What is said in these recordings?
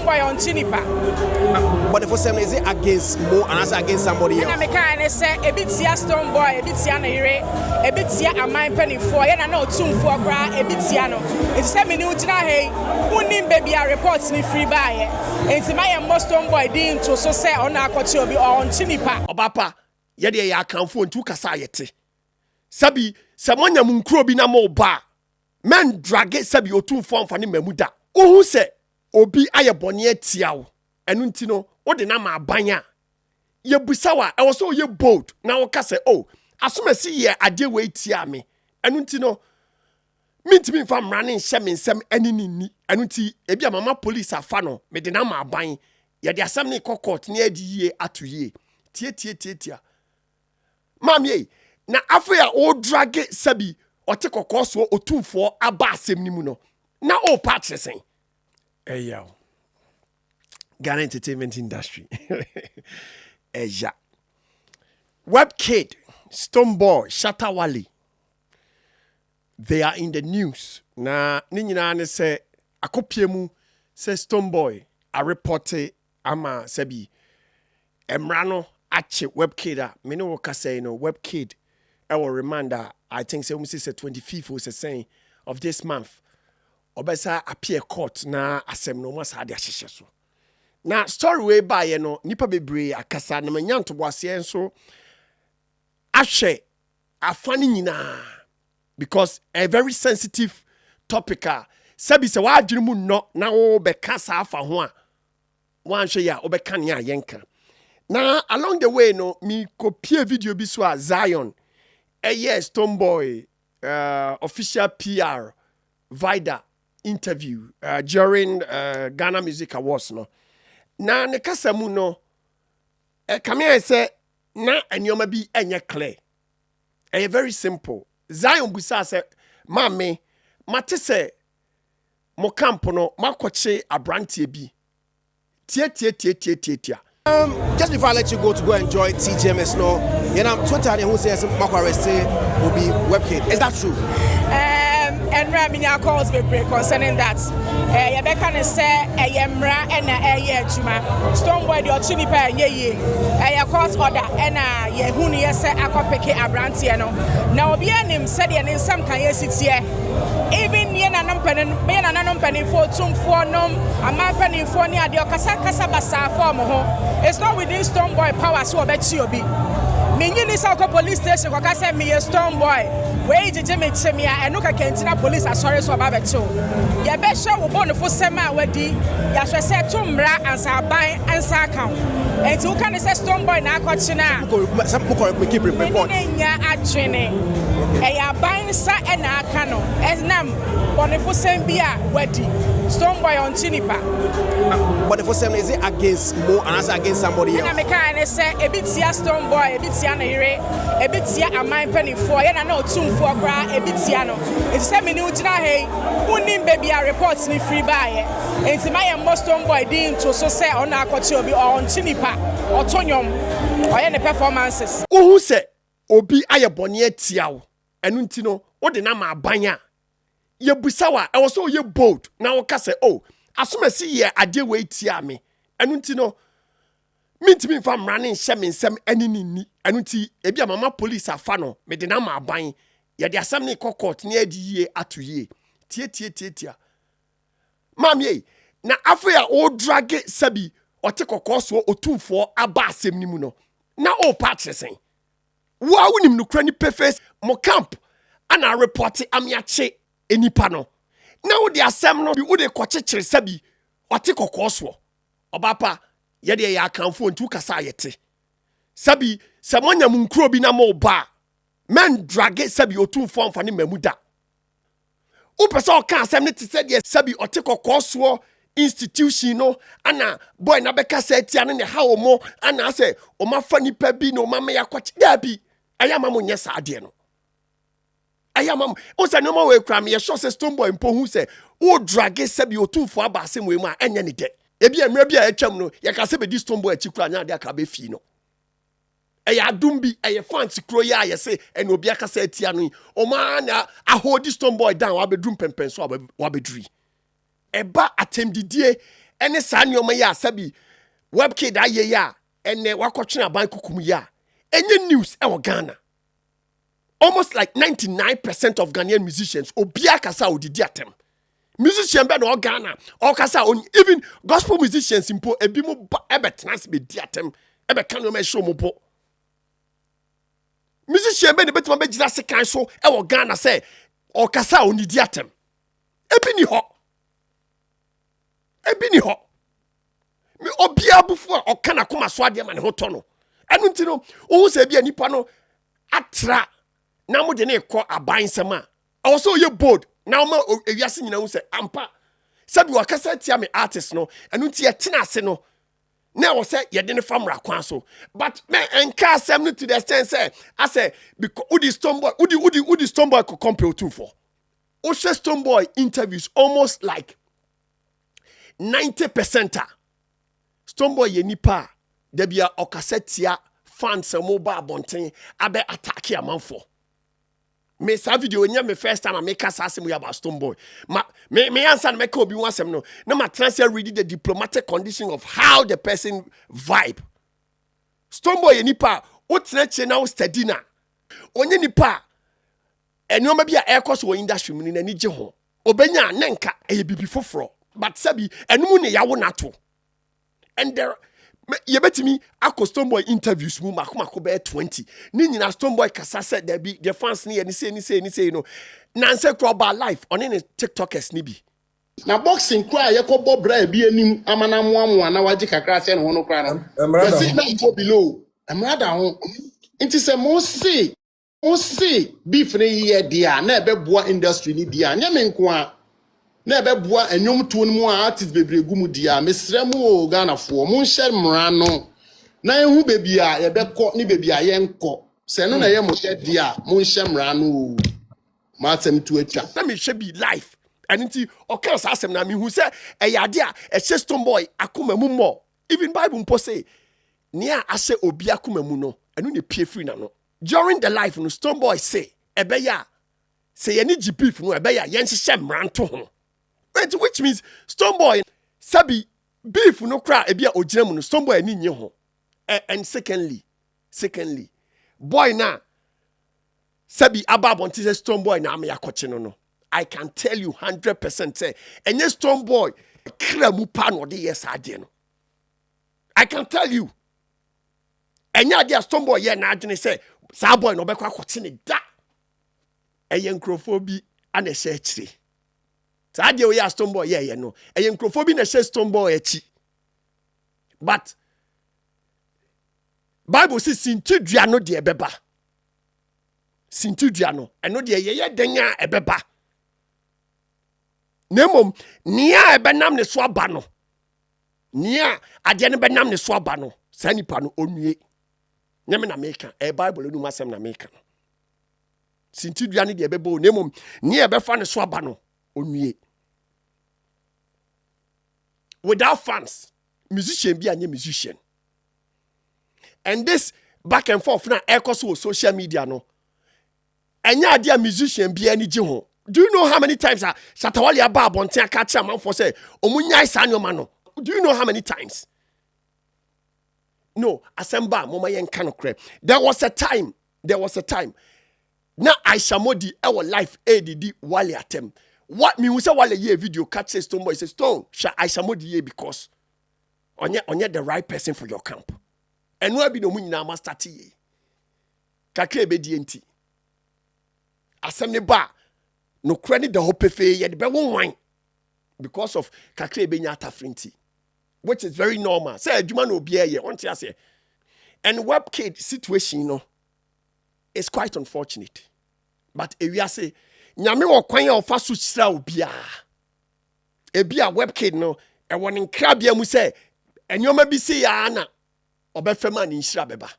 Stonebwoy on Chinipa. But if for some is it against Mo and as against somebody else? And I can say a bit here Stonebwoy, a bit here Nere, a bit here a mine penny for and I know 2-4 a bit here. It's 7 minutes now. Hey, unim baby a reports ni free buy. It's my most Stonebwoy dean to so say on our coach or on Chinipa. Obapa, yede ya kanfo ntu kasa yete. Sabi, samanya munkro bi na mo ba. Men drage sabi otu form fani memuda. Ohu se obi aye bone atia wo. Enu nti no, wo de na ma abanya. Ye busawa, e wo so ye bold. Na wo ka se, oh, asomasi ye ade we tia me. Enu nti no, mintimi mfa mrane nhye me nsem ani ni. Enu nti ebi amama police afa no, me de na ma aban. Ye de asem ne court ne adi ye atoye. Tie. Mamye, na afia o drage sabi ote kokoso otumfo aba asem ni mu no. Na o patch sen. Hey yo. Ghana entertainment industry. Eja. Webkid, Stonebwoy, Shattawale. They are in the news. Na ni nyina ne se akopiemu se Stonebwoy a reporte ama sabi emrano ache Webkid a me no ka say no Webkid I will reminder I think say 25th was saying of this month obesa appear court na asem no mas had ahyehyɛ so na story we by no nipa bebre akasa na manyanto boase enso ahwɛ afani nyina because a very sensitive topic sabi se wa adwene mu no na wo be kasa afa ho a wan hwe ya obeka ne ayenka na along the way no mi kopie video bi so a Zion yes Stonebwoy official PR Vida interview during Ghana Music Awards no na ne kasa mu no kamia say na anyoma bi enye clear very simple Zion busa say mame mate say mo camp no makoche abrantie bi tie just before I let you go enjoy TGMS no you know Twitter who says Marco arrested will be Webkid. Is that true? And Raminia calls me break concerning that. Yabeka say Yamra and Juma. Stonebwoy the Chinipa ye. A court order and Yehuni say Akopeke Abrantiano. Now be an him said in some can sit here. Even Yena Numpen, Mena Numpenny for Tum for Nom, a man penny for near the Casabasa form. It's not within Stonebwoy power, so I bet you be. Minyini South Police Station, because I said me a Stonebwoy. Where did Jimmy Chimia and look at Kentina Police are sorry so about too. Ya besha will born for Sema wedi, Yasha said Tumbra and Sabai and Sakam. And who can say Stonebwoy now coachina? Some people keep report. At training. A buying sa and a cano. As Nam, Bonifo Sembia wedi. Stonebwoy on Chinipa. But if for some is it against Mo and as against somebody else? And I can say a bit here Stonebwoy, a bit here Nere, a bit here a mine penny for and I know 2-4 a bit here. It's 7 minutes now. Hey, unim baby a reports ni free buy. It's my most Stonebwoy dean to so say on our coach or on Chinipa or Tonyum or any performances. Who say obi aye bone atia wo. Enu nti no, wo de na ma abanya. Ye busawa, e wo so ye bold. Na wo ka say, oh, asomasi ye ade we tia me. Enu nti no, mintimi mfa mrane nhye me nsem ani ni. Enu nti ebi amama police afa no, me de na ma aban. Ye de asem ne court ne adi ye atoye. Tie. Mamye, na afia o drage sabi ote kokoso otumfo aba asem ni mu no. Na o patch sen. Wa wonim no kra ni perfect mo camp ana report amiache enipa no. Na wo de asem no bi wo de kochechire sabi ote kokoso. Obapa ye de ya kanfo ntu kasa yete. Sabi samonya munkro bi na mo ba. Men drage sabi otumfo amfa ne mamuda. Upesa o kan asem ne te se de sabi ote kokoso institution no ana boy na beka se tia ne ha omo ana se o ma fa nipa bi no ma me yakwachi da bi ayama mo nyesa ade no ayama o se no ma we kra me ye sure se Stonebwoy mpo hu se o drage sabi otumfo aba asem we mu a enye ne de ebi emre bi a etwam no ye ka se be di Stonebwoy achikura nya ade aka be fi no eya dumbi eye fancy kro ya ye se ene obi aka se tia no o ma na ahodi Stonebwoy down wa be drum pempen so wa be dri eba atemdidie Any san your maya sabi webkid aye ya and wakotching a bank kukumya. Any news our Ghana. Almost like 99% of Ghanaian musicians obia kasa odidiatem. Musician be no Ghana or kasa on even gospel musicians impo ebimo ebe trans be diatem ebe kan me show mo po. Musician be betima be gira sekan so e wo Ghana say or kasa on diatem. Ebi ni ho. Me obia bufo o kana koma so ade ma ne ho to no. Enu nti no wo se bia nipa no atra na mo de ne kɔ aban sema. Also ye bold. Now ma ewiase nyina wo se ampa. Sabi wakasa tia me artist no. Enu nti ye tena ase no. Na wo se ye de ne famra kwan so. But me enka asem no to the extent say I say because udi stonebwoy udi stonebwoy ko compare to for. O she stonebwoy interviews almost like 90%. Stonebwoy ye nipa de bia okasa tia fans mobile bonten abe attack amanfo. Me sa video nya me first time I make us ask me about Stonebwoy. Me answer me ko bi wansem no. Na ma transfer read the diplomatic condition of how the person vibe. Stonebwoy nipa o treche na o steady na. Onye nipa enoma bi a ekos wo industry mu ni na ni je ho. Obenya nenka eye bibi foforo. But sabi enum ne yawo nato. And there ye betimi akọ Stonebwoy interviews mu mako be 20 ni nyina Stonebwoy kasa said there be the fans ni say you know nanse crowbar life on any TikTokers ni bi na boxing cry ye ko bobra bi anim amana moamoa na waje kakra se ne ho no kra na be na go below amrada ho nti se mo see beef ne ye dia na ebe boa industry ni dia nya me nko a na ebe boa enyom to no mu artist bebre gumu dia mesrɛ mu o Ghana fo mo nhyɛ mra no na ehu bebi a ye bekɔ ni bebi a ye nkɔ se no na ye mo hye dia mo nhyɛ mra no ma atem to atwa na me hwe bi life and nti oka sa asem na me hu se eyade a ehye Stonebwoy akoma mu mo even Bible mpo say nia ase obi akoma mu no enu ne pie free na no during the life no Stonebwoy say ebeya say ye ni GhPage no ebeya ye nhye mra nto ho. Which means Stonebwoy sabi beef no cry ebia ogyina mu no Stonebwoy ani nye ho. And secondly boy na sabi ababonti say Stonebwoy na me yakoche no. I can tell you 100% say enye Stonebwoy kra mu pa no de yes ade no. I can tell you enye ade Stonebwoy ye na adwene say sa boy no bekwa akoche ne da eye nkrofo bi ana hye akire. Ade we ya Stonebwoy ye no eye nkrofo bi na hye Stonebwoy achi. But Bible says sintudua no de ebeba. Sintudua no eno de ye denya ebeba. Nemom nia ebenam ne so aba no. Nia ade ne benam ne so aba no. Sa nipa no onwie. Nyame na meka Bible no masem na meka no. Sintudua no de ebeba o nemom nia ebefa ne so aba no onwie. Without fans, musician be a musician. And this back and forth now echoes with social media no. And ya dear musician be any jiho. Do you know how many times shattawale aba bonten catch a man for say omunya isanyo mano? Do you know how many times? No, asemba mama yen kanokre. There was a time. Now Aishamodi our life ADD wale atem. What me say wale ye video catch say Stonebwoy say Stone Aishamodi ye because onye the right person for your camp. And we be no mu nyina master tie. Kakre be die nti. Asem ne ba no credit the hope fe ye de be won because of kakre be nya atafrinti, which is very normal. Say adwuma no obi ye won tia say. And webkid situation no is quite unfortunate. But ewiase nyame wo kwan ya ofa so kyira obi a ebi a webkid no e won nkrabia mu say enyoma bi say ya na obefema ni nhyira beba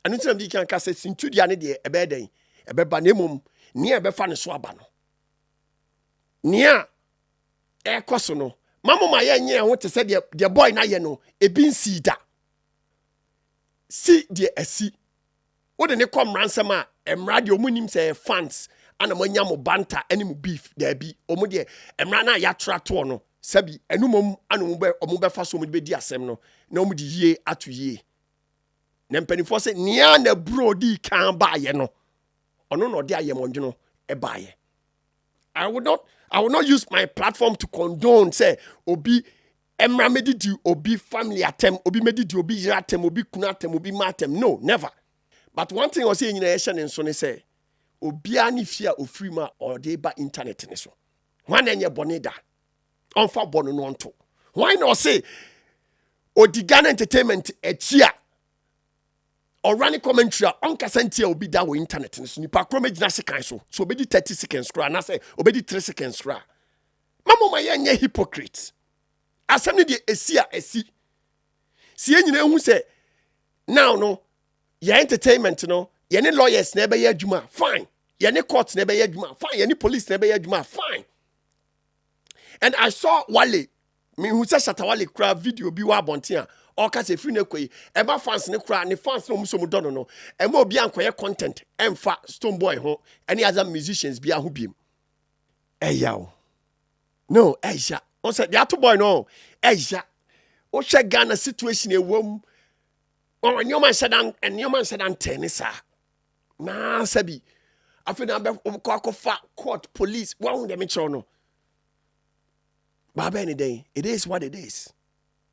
anu tina bi kan ka say sintudia ne de ebe den ebeba na emom ne ebefa ne so aba no nia ekoso no mamoma ye nye ho te say de boy na ye no ebi nsi da si de asi wo de ne kom ransem a emra de omunim say fans ana manya mo banta ani mo beef da bi omu de emra na ya trato no sabi enu mom anu mo be fa so mo be di asem no na mo di yie ato yie na mpanifo se nia na bro di kan ba ye no ono no de ayemondwono e ba ye. I will not use my platform to condone say obi emra medidi obi family atem obi medidi obi yiratem obi kunatem obi matem. No, never. But one thing I say in nation and so say obi ani fia ofiri ma or dey ba internet ne so. Wan enye boneda. Onfa bono no onto. Why not say Odigan Entertainment echia or running commentary on Casantia will be down with internet and so nipa krome gina sekan so obedi 30 seconds kra na say obedi 3 seconds kra. Mama my yenye hypocrite. Asem ne de esi. Si enyina hu say now no your entertainment no ye ne lawyers na be ye adwuma fine. Ye ne court na be ye adwuma fine. Ye ne police na be ye adwuma fine. And I saw Wale me who say shattawale kra video bi wa bontia or ka se free na koi e ba fans ne kra ne fans no muso mu dono no e ma obi ankoye content emfa stonebwoy ho any other musicians bi aho biem eyaw no eja on say the other boy no eja o hwe Ghana situation e wom on nyoma sedan tenisa na sabi afina be ko akofa court police wa dem chiro no Baba any day, it is what it is.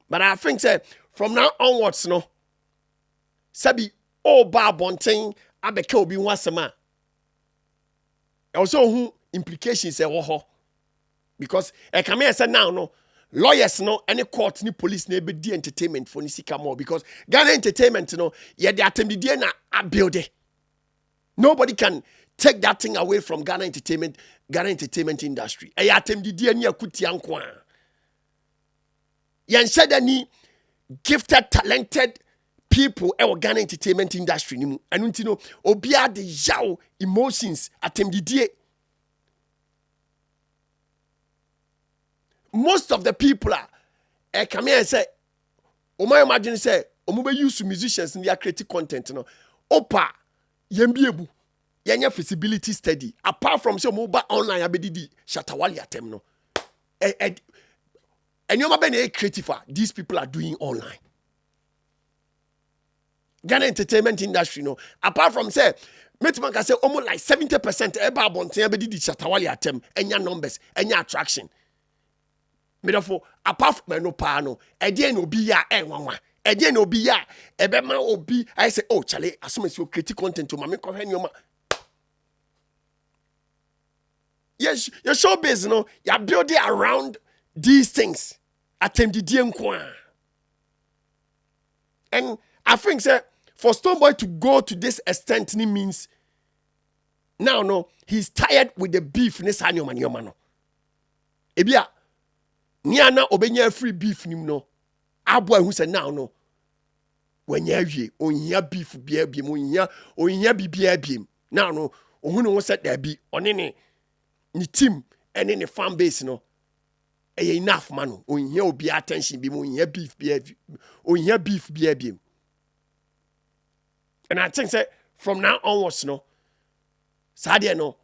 But I think say from now onwards, no. Sabi ba bonting abeke obi wasema. Also who implications say ho. Because e come here say now no lawyers no any court ni police na be di entertainment for ni sika more because Ghana entertainment no ye dey attempt na a build it. Nobody can take that thing away from Ghana entertainment industry. I attempt the DNA kutiankwa. Yan said any gifted, talented people in Ghana entertainment industry. And you know, obia the yaw emotions attempt the DNA. Most of the people are come here and say, my imagine say, we use musicians in their creative content. No, opa yembiebu. Yanya feasibility study apart from so mobile online abedidi shattawale atem no and you be creative these people are doing online Ghana entertainment industry no apart from say meetman can say almost like 70% eba bonten abedidi shattawale atem enya numbers enya attraction me therefore apart from no pa no e dey no bi ya enwanwa e dey no bi ya ebe ma obi I say oh chale asome so creative content to ma me ko hwe yes, your showbiz, you know, you're building around these things. Attempt the and I think say for Stonebwoy to go to this extent means now no, he's tired with the beef ne sanyo man. Ebia niana obenya free beef nim no. Aboy who said now no. When ye onya beef bia onya bibia biem. Now no, ohunu won said there be onene ni team and in the fan base no enough man on here be attention be on here beef be and I think say from now onwards no sadia no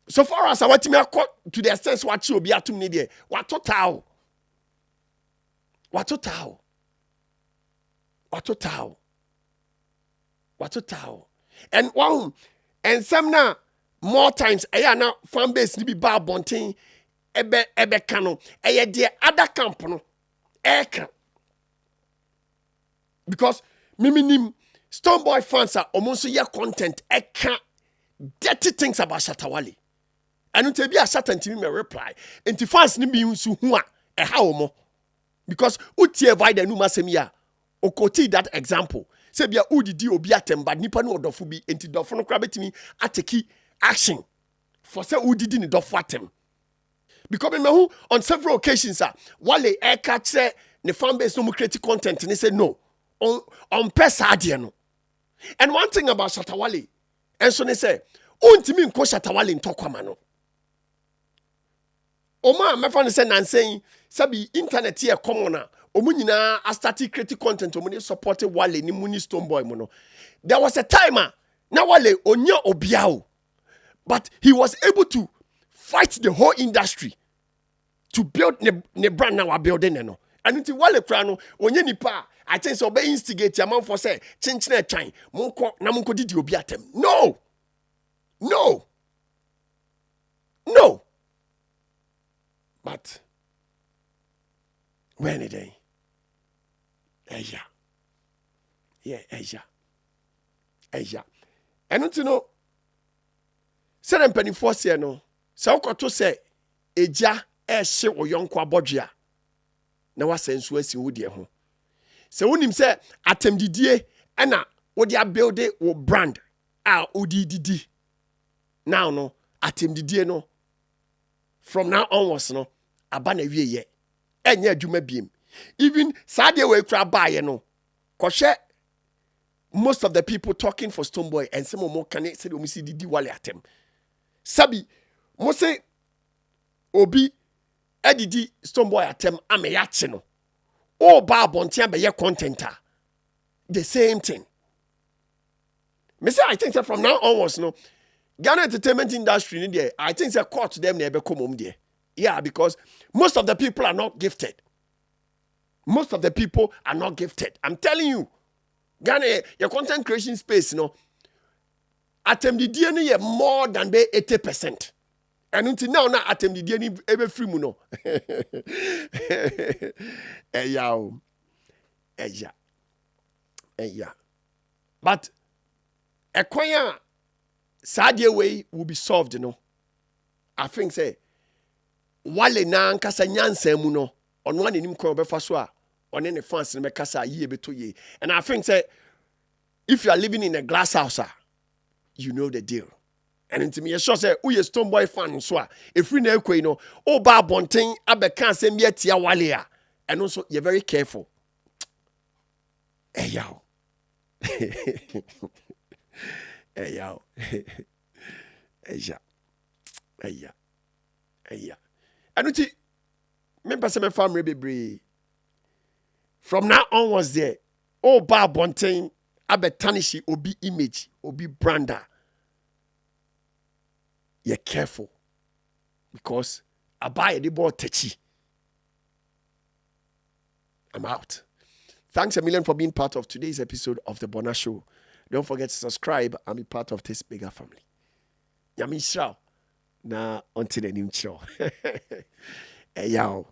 so far as I want me to the extent what you be atum ni there what total and one and some now more times now fan base ni be bar bonting ebe kano de other camp no eka because miminim Stonebwoy fans are almost your content eka dirty things about shattawale and until be a Shatta ntimi me reply enti fans ni bi nsu hu a ha omo because utie vida nu masem ya okoti that example say bia udidi obi atemba nipa no odofo bi enti dofo no kra betimi ateki action for say who did in the dofatem. Because me on several occasions, Wale catch the fan base no creative content and they say no on pesa no. And one thing about shattawale, and so they say, untimi nko shattawale ntokwa no. Oma my friend say nan saying sabi internet here common na omu nyina a start creative content omu support Wale ni muni Stonebwoy mo no. There was a timer na Wale onya obiao. But he was able to fight the whole industry to build ne brand now building no. And until wale kra no onye nipa I think so be instigate amount for say chinchine twan monko na monko didi obi atem. No. But when it day Asia. And until no say them penny force here no. Say ukoto say eja ehye wo yonko abodwe a na wasensu asi wo de ho. Say wonim say atemdidie na wo de build wo brand a odididi. Now no atemdidie no from now onwards no aba na wie ye. Enye adwuma biem. Even Sadia we kra baye no. Koshe most of the people talking for Stonebwoy and some more can say we see didi wale atem. Sabi mo say obi edidi Stonebwoy atem ameyache no. O ba bontia be ye contenter. The same thing. Me say I think that from now onwards no Ghana entertainment industry in there, I think they court them never come home there. Yeah, because most of the people are not gifted. Most of the people are not gifted. I'm telling you, Ghana, your content creation space, attempt the DNA more than 80%. And until now, attempt the DNA ever free muno. Yeah. But a choir Sadia way will be solved, I think say wale na nkasa nyansa mu no ono ane nim kwa obefa so a one ne fans ne mekasa ye beto ye. And I think say if you are living in a glass house, you know the deal. And into me sure say who ye Stonebwoy fan so a efri na ekwe no o ba bonten abeka asem ye tia wale a and also you're very careful. Yo. And uti remember some family bebre from now onwards there oh ba bonten abetanishi obi image obi brander. You're careful because abaye the ball techi. I'm out. Thanks a million for being part of today's episode of the Bonah Show. Don't forget to subscribe and be part of this bigger family. Yami Shao. Na until the new show. Hey, yo.